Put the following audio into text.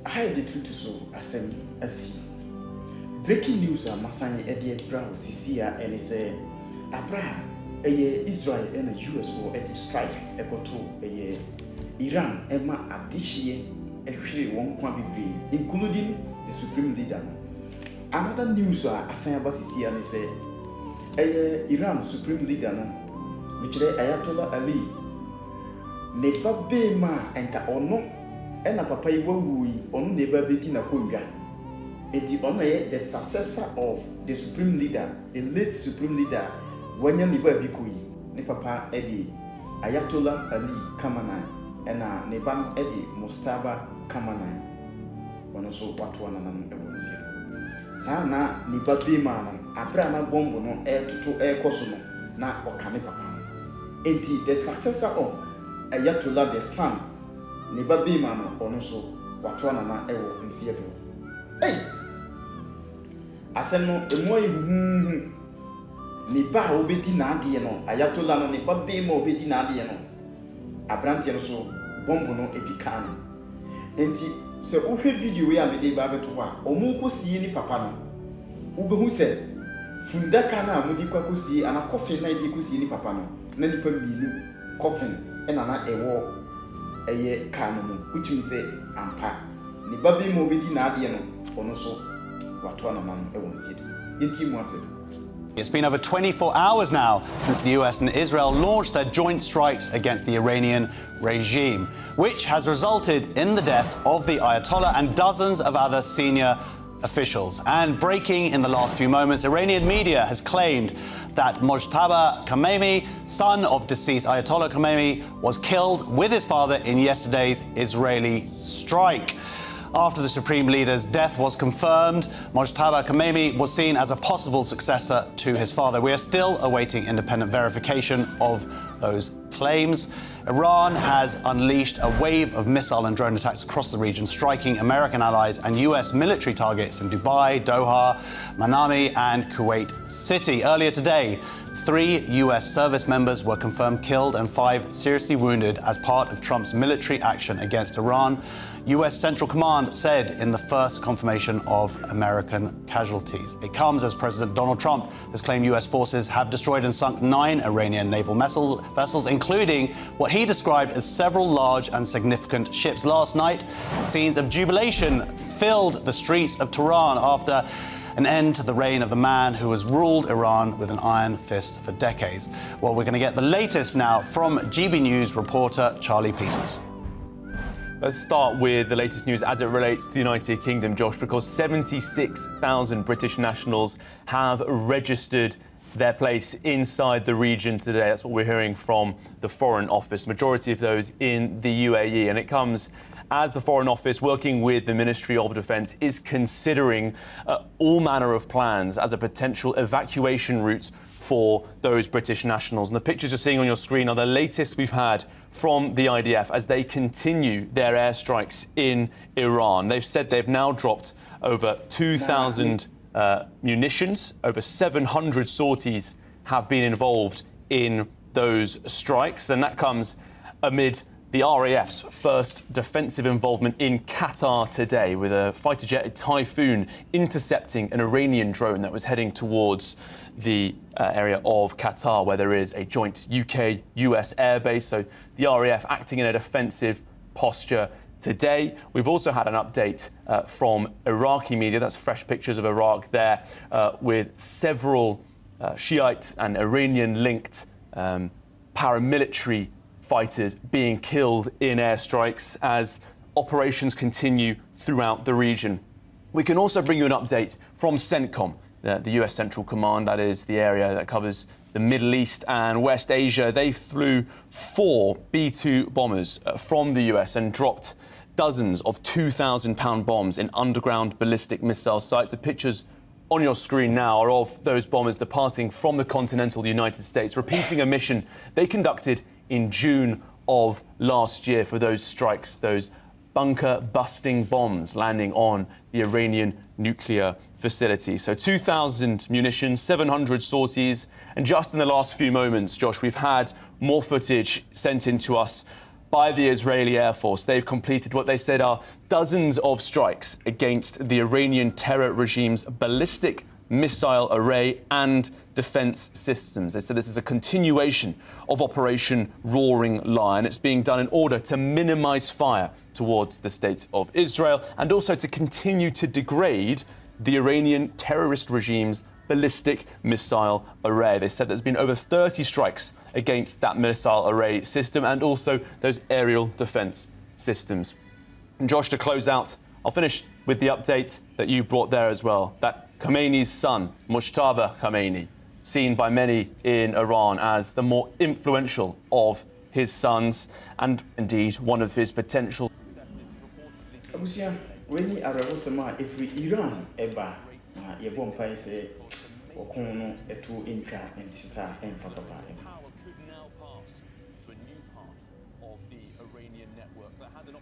I did to so asem asi. Breaking news are Masani Eddie Brown Sisia and say Abra Israel and the US for a strike a Iran Emma Adichie a one quantity, including the supreme leader. Another news are Asayaba Sisia and say Iran supreme leader which Ayatollah Ali Neba Bema and Ono and a papa wui on Neba Betina Kunga. The successor of the supreme leader, the late supreme leader, Wanya Niba Bikui, ne papa Eddie Ayatollah Ali Khamenei, and Neban Eddie Mustafa Khamenei. One also what one and another zero. Sana Niba Biman, Abrana Bombo no air to air cosono, na Okane papa. The successor of Ayatollah the son, Niba Biman, also what one and another in Seattle. Hey! Aseno emoyi ni ba obedi na ade no Ayatollah no ni ba be ma obedi na ade no abrante no so bombo no epika no enti se ohwe video we amede ba beto ho a omu kosie ni papa no ubehu se fundaka na amudi kwa kosie ana coffin na ide kosie ni papa no na nipa mienu coffin na ewo eye ka no mu utimi se ampa ni ba be ma obedi na ade no ono so. It's been over 24 hours now since the US and Israel launched their joint strikes against the Iranian regime, which has resulted in the death of the Ayatollah and dozens of other senior officials. And breaking in the last few moments, Iranian media has claimed that Mojtaba Khamenei, son of deceased Ayatollah Khamenei, was killed with his father in yesterday's Israeli strike. After the supreme leader's death was confirmed, Mojtaba Khamenei was seen as a possible successor to his father. We are still awaiting independent verification of those claims. Iran has unleashed a wave of missile and drone attacks across the region, striking American allies and US military targets in Dubai, Doha, Manami, and Kuwait City. Earlier today, 3 US service members were confirmed killed and 5 seriously wounded as part of Trump's military action against Iran. US Central Command said in the first confirmation of American casualties. It comes as President Donald Trump has claimed US forces have destroyed and sunk 9 Iranian naval vessels, including what he described as several large and significant ships. Last night, scenes of jubilation filled the streets of Tehran after an end to the reign of the man who has ruled Iran with an iron fist for decades. Well, we're going to get the latest now from GB News reporter Charlie Peters. Let's start with the latest news as it relates to the United Kingdom, Josh, because 76,000 British nationals have registered their place inside the region today. That's what we're hearing from the Foreign Office, majority of those in the UAE. And it comes as the Foreign Office, working with the Ministry of Defence, is considering all manner of plans as a potential evacuation route for those British nationals. And the pictures you're seeing on your screen are the latest we've had from the IDF as they continue their airstrikes in Iran. They've said they've now dropped over 2,000 munitions, over 700 sorties have been involved in those strikes, and that comes amid the RAF's first defensive involvement in Qatar today, with a fighter jet Typhoon intercepting an Iranian drone that was heading towards the area of Qatar, where there is a joint UK-US airbase. So the RAF acting in a defensive posture today. We've also had an update from Iraqi media. That's fresh pictures of Iraq there, with several Shiite and Iranian-linked paramilitary fighters being killed in airstrikes as operations continue throughout the region. We can also bring you an update from CENTCOM, the US Central Command, that is the area that covers the Middle East and West Asia. They flew 4 B-2 bombers from the US and dropped dozens of 2,000-pound bombs in underground ballistic missile sites. The pictures on your screen now are of those bombers departing from the continental United States, repeating a mission they conducted in June of last year for those strikes, those bunker-busting bombs landing on the Iranian nuclear facility. So 2,000 munitions, 700 sorties, and just in the last few moments, Josh, we've had more footage sent in to us by the Israeli Air Force. They've completed what they said are dozens of strikes against the Iranian terror regime's ballistic missile array and defense systems. They said this is a continuation of Operation Roaring Lion. It's being done in order to minimize fire towards the state of Israel and also to continue to degrade the Iranian terrorist regime's ballistic missile array. They said there's been over 30 strikes against that missile array system and also those aerial defense systems. And Josh, to close out, I'll finish with the update that you brought there as well, that Khamenei's son, Mujtaba Khamenei, seen by many in Iran as the more influential of his sons and indeed one of his potential successors. Abusia, when you are a every Iran eba, you won't pay say, or kono etu inka and sisa and fataba. Power could now pass to a new part of the Iranian network that has an